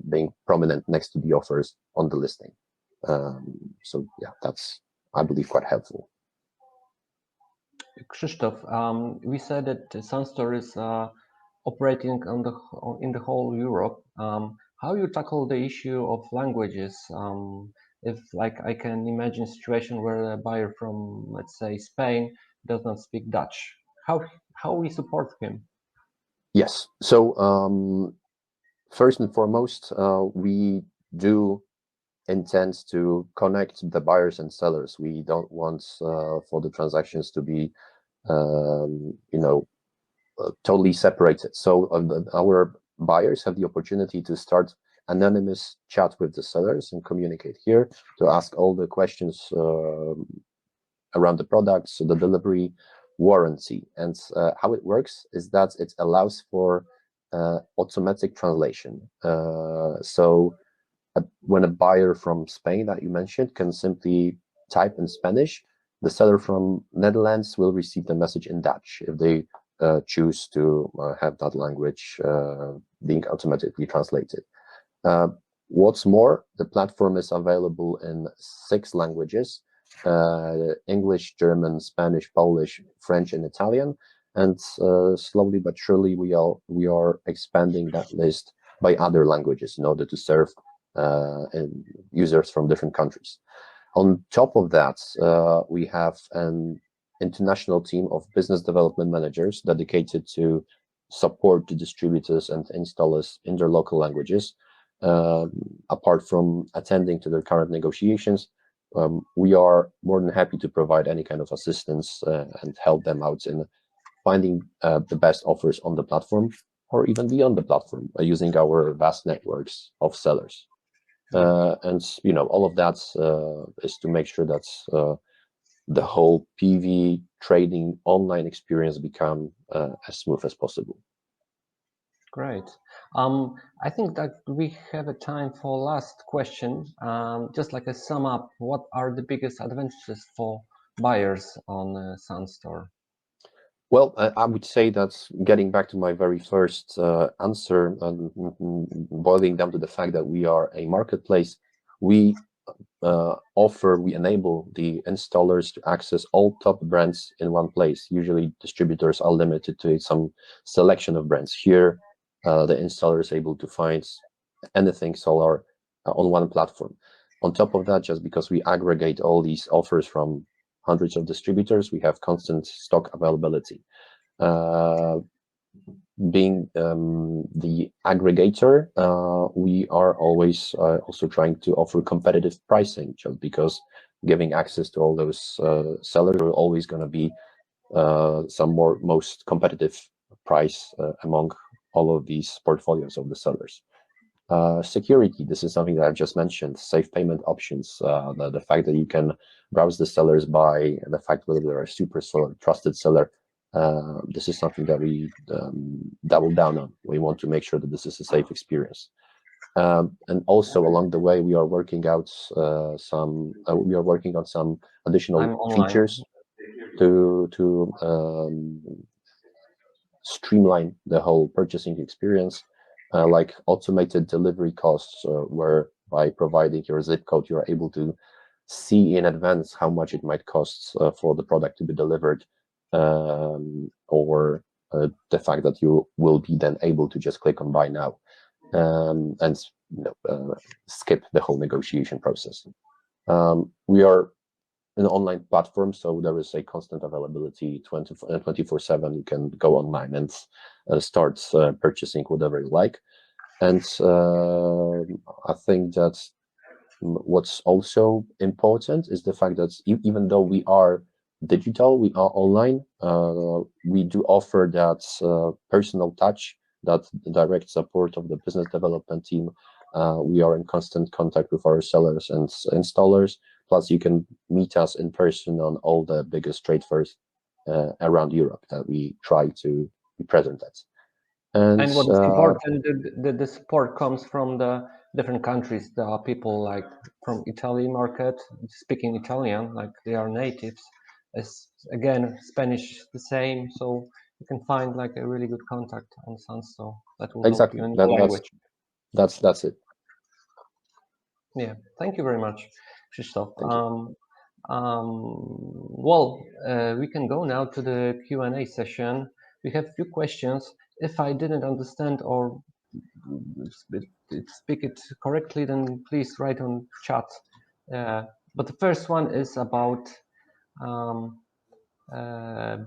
being prominent next to the offers on the listing. So yeah, that's, I believe, quite helpful. Krzysztof, we said that sun.store is operating in the whole Europe. How you tackle the issue of languages? If, like, I can imagine a situation where a buyer from, let's say, Spain does not speak Dutch. How we support him? Yes. So first and foremost, we do intend to connect the buyers and sellers. We don't want for the transactions to be, totally separated. So our buyers have the opportunity to start anonymous chat with the sellers and communicate here to ask all the questions around the products, the delivery, warranty. And how it works is that it allows for automatic translation. So when a buyer from Spain that you mentioned can simply type in Spanish, the seller from Netherlands will receive the message in Dutch if they choose to have that language being automatically translated. What's more, the platform is available in 6 languages: English, German, Spanish, Polish, French, and Italian. And slowly but surely, we are expanding that list by other languages in order to serve users from different countries. On top of that, we have an international team of business development managers dedicated to support the distributors and installers in their local languages. Apart from attending to their current negotiations, we are more than happy to provide any kind of assistance and help them out in finding the best offers on the platform or even beyond the platform using our vast networks of sellers. And all of that is to make sure that the whole PV trading online experience become as smooth as possible. Great. I think that we have a time for last question. Just like a sum up, what are the biggest advantages for buyers on sun.store? Well, I would say that, getting back to my very first answer and boiling down to the fact that we are a marketplace, we enable the installers to access all top brands in one place. Usually distributors are limited to some selection of brands. Here, the installer is able to find anything solar on one platform. On top of that, just because we aggregate all these offers from hundreds of distributors, we have constant stock availability. being the aggregator, we are always also trying to offer competitive pricing, just because giving access to all those sellers are always going to be some most competitive price among all of these portfolios of the sellers. Security, this is something that I've just mentioned. Safe payment options, the fact that you can browse the sellers by the fact whether they're a super seller, trusted seller. This is something that we double down on. We want to make sure that this is a safe experience. And also along the way, we are working out some additional features to streamline the whole purchasing experience, like automated delivery costs, where by providing your zip code, you're able to see in advance how much it might cost for the product to be delivered, or the fact that you will be then able to just click on buy now, and skip the whole negotiation process. We are an online platform, so there is a constant availability 24/7. You can go online and start purchasing whatever you like. And I think that what's also important is the fact that even though we are digital, we are online, we do offer that personal touch, that direct support of the business development team. We are in constant contact with our sellers and installers. Plus, you can meet us in person on all the biggest trade fairs around Europe that we try to be present at. And what's important, the support comes from the different countries. There are people like from Italy market speaking Italian, like they are natives. As again, Spanish the same. So you can find like a really good contact on sun.store that will help you in the language. That's it. Yeah, thank you very much, Krzysztof. Well, we can go now to the Q&A session. We have a few questions. If I didn't understand or speak it correctly, then please write on chat. But the first one is about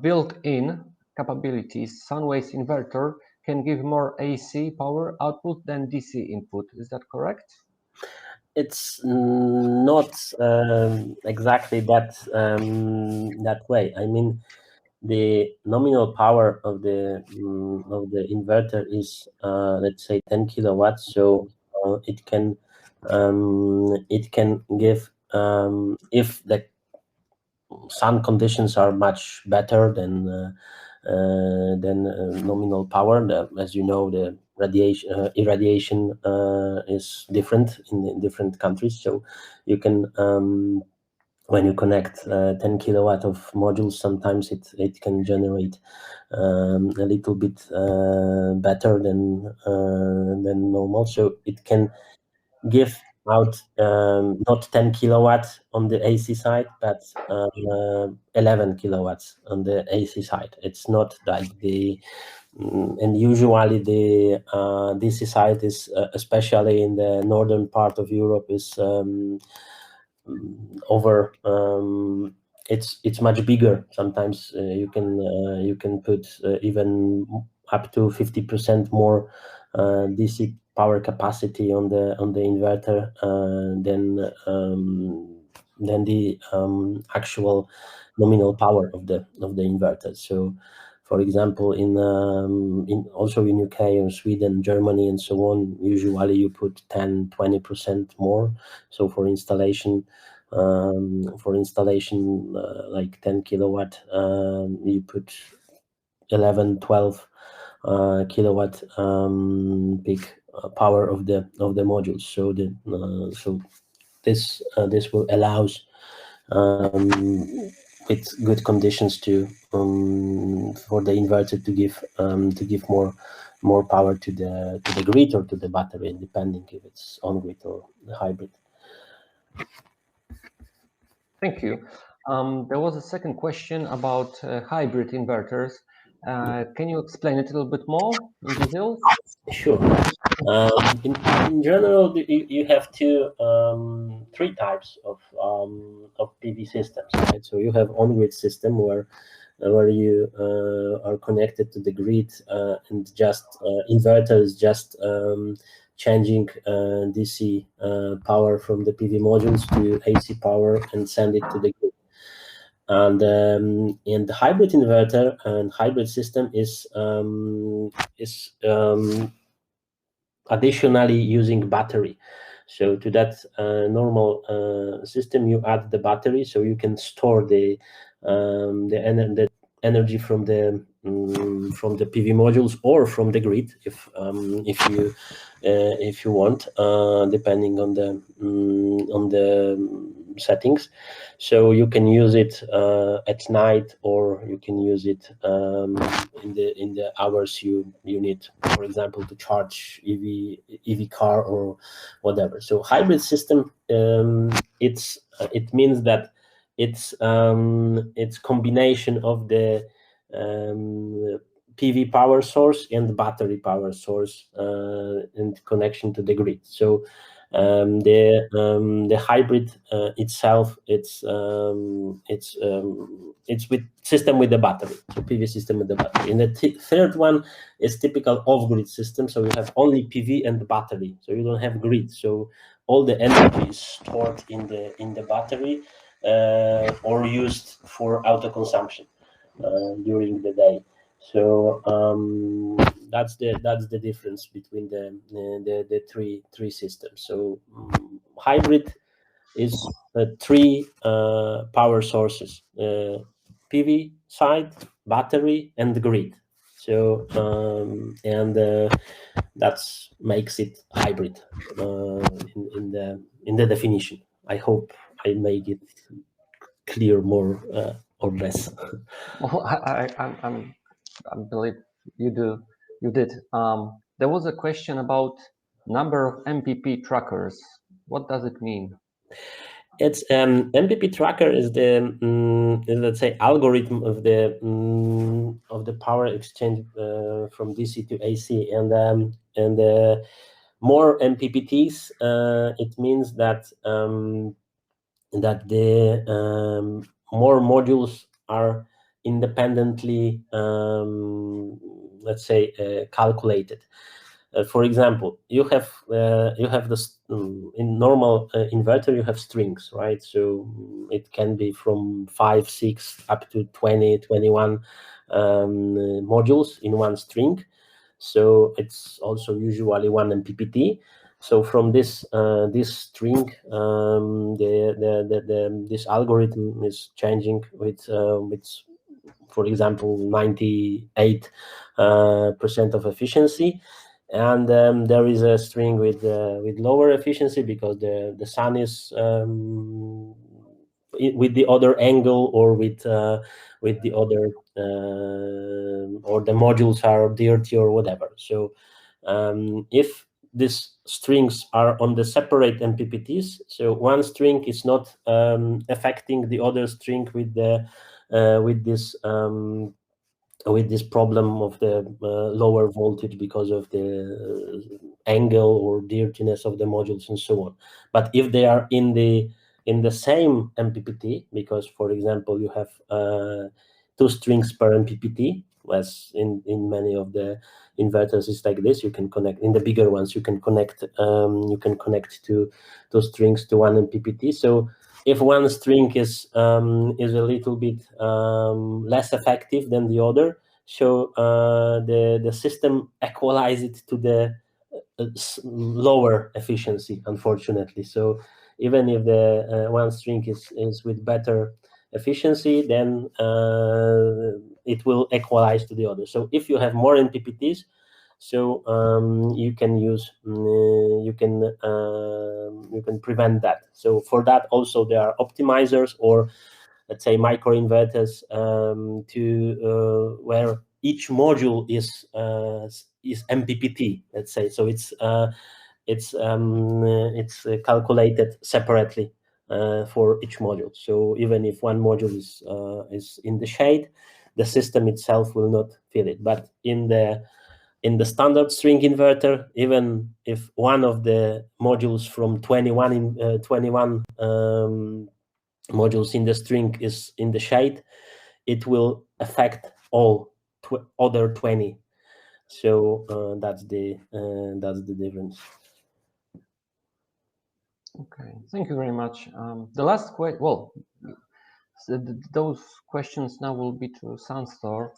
built-in capabilities. Sunways inverter can give more AC power output than DC input. Is that correct? It's not exactly that way. I mean, the nominal power of the inverter is let's say 10 kilowatts, so it can give if the sun conditions are much better than nominal power. As you know, the irradiation is different in different countries, so you can when you connect 10 kilowatt of modules, sometimes it can generate a little bit better than normal. So it can give out not 10 kilowatts on the AC side, but 11 kilowatts on the AC side. It's not like and usually the DC side is, especially in the northern part of Europe, is over. It's much bigger. Sometimes you can put even up to 50% more DC power capacity on the inverter than the actual nominal power of the inverter. So, for example, in also in UK or Sweden, Germany, and so on, usually you put 10-20% more. So for installation, like 10 kilowatt, you put 11-12 kilowatt peak power of the modules. So this will allows with good conditions to for the inverter to give more power to the grid or to the battery, depending if it's on grid or hybrid. Thank you. There was a second question about hybrid inverters. Can you explain it a little bit more in detail? Sure. In general, you have three types of PV systems, right? So you have on-grid system where where you are connected to the grid, and just inverter is just changing DC power from the PV modules to AC power and send it to the grid. And the hybrid inverter and hybrid system is additionally using battery. So to that normal system, you add the battery, so you can store the energy from the PV modules or from the grid, if you want, depending on the settings. So you can use it at night, or you can use it in the hours you need, for example, to charge EV car or whatever. So hybrid system, it means that it's combination of the PV power source and battery power source and connection to the grid. So the hybrid itself, it's with system with the battery, so PV system with the battery. And the third one is typical off-grid system, so you have only PV and the battery, so you don't have grid. So all the energy is stored in the battery or used for auto consumption during the day. So that's the difference between the three systems. So hybrid is three power sources: PV side, battery, and the grid. So that makes it hybrid in the definition. I hope I make it clear more or less. Well, I believe you did. There was a question about number of MPP trackers. What does it mean? It's MPP tracker is the let's say algorithm of the power exchange from DC to AC, and more MPPTs. It means that the more modules are independently, let's say, calculated. For example, you have this in normal inverter, you have strings, right? So it can be from 5, 6 up to 20, 21 modules in one string. So it's also usually one MPPT. So from this string, this algorithm is changing with for example 98% of efficiency, and there is a string with lower efficiency because the sun is with the other angle, or with the other or the modules are dirty or whatever. So if these strings are on the separate MPPTs, so one string is not affecting the other string with this problem of the lower voltage because of the angle or dirtiness of the modules and so on. But if they are in the same MPPT, because for example you have 2 strings per MPPT, as in many of the inverters is like this, you can connect in the bigger ones, you can connect to those strings to one MPPT. So if one string is a little bit less effective than the other, so the system equalizes it to the lower efficiency, unfortunately. So even if the one string is with better efficiency, then it will equalize to the other. So if you have more MPPTs, so you can use you can prevent that. So for that also there are optimizers, or let's say microinverters, to where each module is MPPT, let's say. So it's calculated separately for each module. So even if one module is in the shade, the system itself will not feel it. But in the standard string inverter, even if one of the modules from 21 modules in the string is in the shade, it will affect all other 20. So that's the difference. Okay, thank you very much. The last question, well, those questions now will be to sun.store.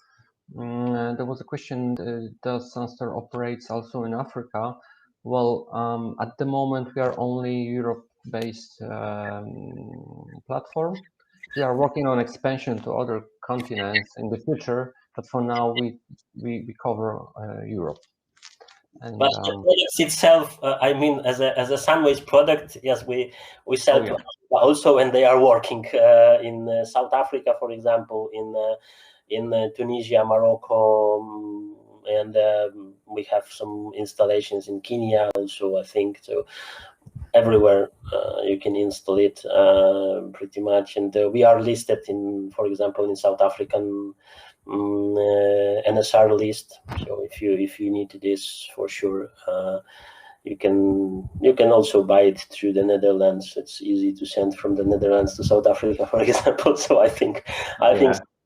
There was a question, does sun.store operates also in Africa? Well, at the moment we are only Europe-based platform. We are working on expansion to other continents in the future, but for now we cover Europe. And but products itself, I mean, as a Sunways product, yes, we sell to Africa also, and they are working in South Africa, for example, in Tunisia, Morocco, and we have some installations in Kenya also, I think. So everywhere you can install it pretty much, and we are listed in, for example, in South African NSR list. So if you need this, for sure, you can also buy it through the Netherlands. It's easy to send from the Netherlands to South Africa, for example. So I think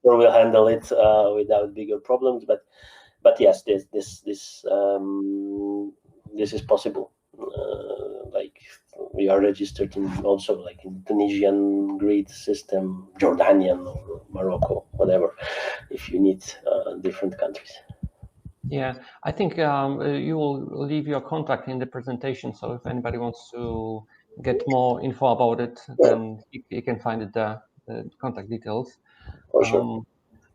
we'll handle it without bigger problems. But yes, this is possible. Like we are registered in also like in Tunisian grid system, Jordanian or Morocco, whatever, if you need different countries. Yeah, I think you will leave your contact in the presentation. So if anybody wants to get more info about it, then you can find it there, the contact details. For sure.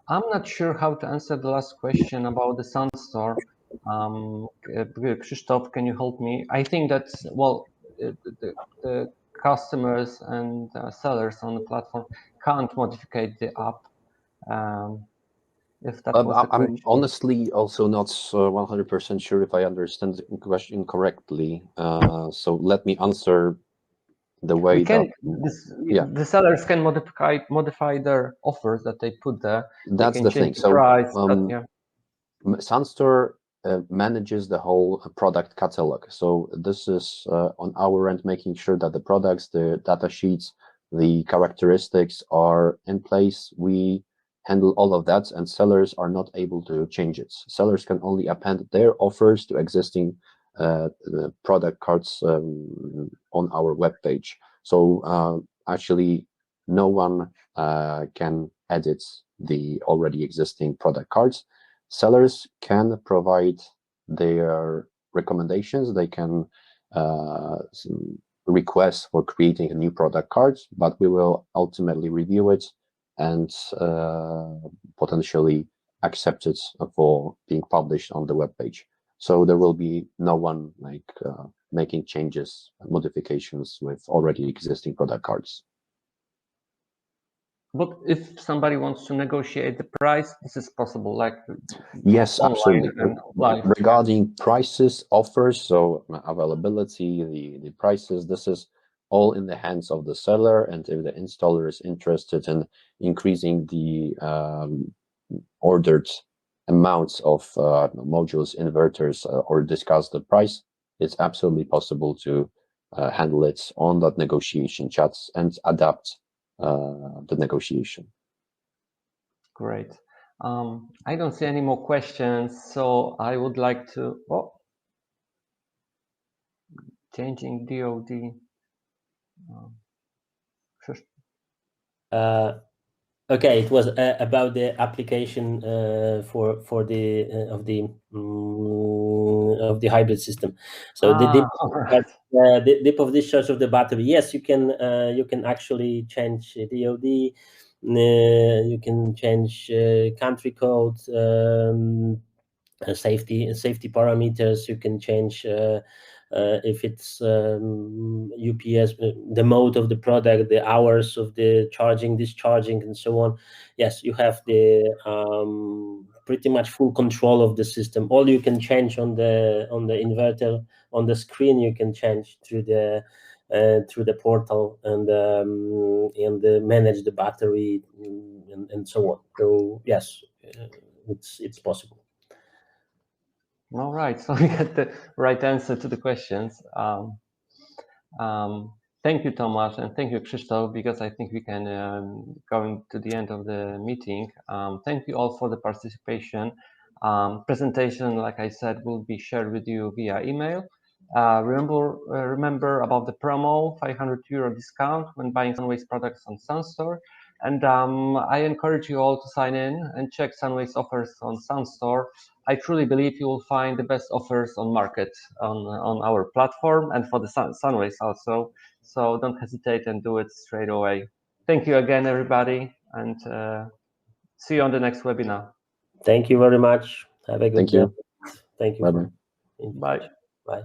I'm not sure how to answer the last question about the sun.store. Krzysztof, can you help me? I think that, well, the customers and sellers on the platform can't modify the app. If that was the I'm question. honestly also not 100% sure if I understand the question correctly. So let me answer the way the sellers can modify their offers that they put there. That's they can the change thing. the price, sun.store manages the whole product catalog. So this is on our end, making sure that the products, the data sheets, the characteristics are in place. We handle all of that, and sellers are not able to change it. Sellers can only append their offers to existing product cards on our web page. So actually, no one can edit the already existing product cards. Sellers can provide their recommendations. They can request for creating a new product card, but we will ultimately review it and potentially accept it for being published on the web page. So there will be no one like making changes, modifications with already existing product cards. But if somebody wants to negotiate the price, this is possible, like yes, absolutely. And live. Regarding prices, offers, so availability, the prices, this is all in the hands of the seller. And if the installer is interested in increasing the ordered amounts of modules, inverters, or discuss the price, it's absolutely possible to handle it on that negotiation chats and adapt the negotiation. Great. I don't see any more questions, so I would like to changing DOD. Okay, it was about the application for the of the hybrid system. So the dip of discharge of the battery. Yes, you can actually change DOD. You can change country code, safety parameters. You can change if it's UPS, the mode of the product, the hours of the charging, discharging, and so on. Yes, you have the pretty much full control of the system. All you can change on the inverter on the screen, you can change through the portal and manage the battery and so on. So yes, it's possible. All right, so we got the right answer to the questions. Thank you, Tomasz, and thank you, Krzysztof, because I think we can going to the end of the meeting. Thank you all for the participation. Presentation, like I said, will be shared with you via email. Remember about the promo, €500 discount when buying Sunways products on sun.store. And I encourage you all to sign in and check Sunways offers on sun.store. I truly believe you will find the best offers on market on our platform and for the Sunways also. So don't hesitate and do it straight away. Thank you again, everybody, and see you on the next webinar. Thank you very much. Have a good day. Thank you. Bye-bye. Bye. Bye.